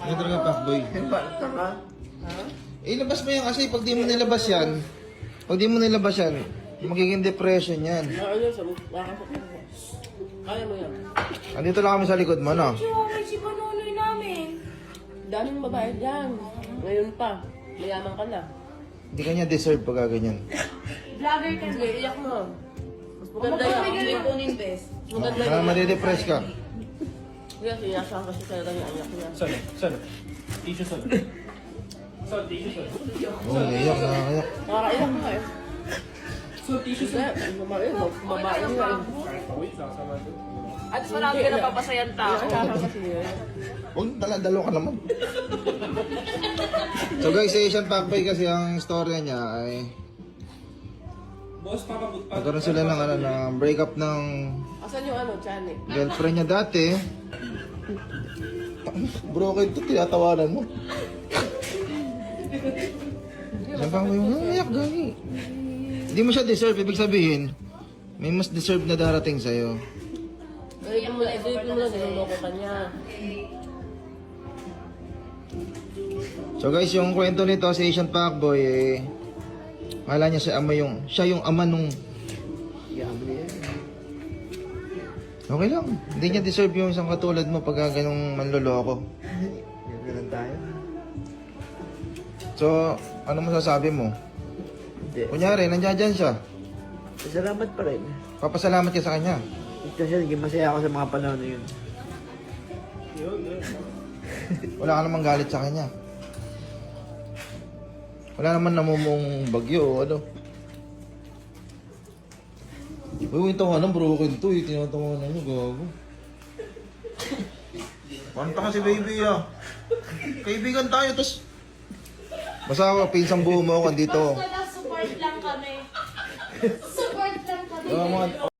Ano talaga fuckboy? Basta ka? Ilabas mo yan kasi pag di mo nilabas yan, magiging depression yan. Ano sa makakasok mo? Kaya mo yan. Andito lang kami sa likod mo, no? Chihuahua si Panonoy namin. Daming babae dyan. Ngayon pa. Mayaman ka na. Hindi kanya deserve pag ganyan. Vlogger ka Sige, na. iyak mo. Mas maganda yan. Magpapagaling kunin, bes. Maganda Ah, yan. madidepress ka. Kaya sinasama kasi talaga yung anak niya. Saan? Tissue saan? Saan? Tissue saan? Oo, naiyak, nakakayak. Nakakaiyak mo eh. Saan? Tissue saan? Hindi, babae mo. Babae niya eh. Wait lang, sama doon. At marami ka napapasayan tao. Nakakaiyak kasi yun. Huwag dalo ka naman. So guys, si Asian Fuckboy kasi ang storya niya ay Boss, papabot pa. nagkaroon sila ng, ng breakup ng Asan yung ano, Chanik? girlfriend niya dati. Broken to, tinatawanan mo. Asian Fuckboy, iyak gani. Hindi mo siya deserve, ibig sabihin, may mas deserve na darating sa'yo. Isipin mo na, niloloko ka niya. So guys, yung kwento nito si Asian Fuckboy eh, akala niya siya yung ama nung okay lang. Hindi niya deserve yung isang katulad mo pag ganong manloloko. Ganun tayo. So, ano masasabi mo? Hindi. Kunyari, nandiyan dyan siya. Salamat pa rin. Papasalamat ka sa kanya. Kasi naging masaya ako sa mga panahon na yun. Wala ka namang galit sa kanya. Wala naman namumong bagyo o ano. Uy, ito nga lang, broken to eh. Tinatawanan niyo, gago. Kanta ka si baby ah. Kaibigan tayo, tas... Basta ako, pinsang buo mo ako, andito. Support lang kami. Support lang kami. Mga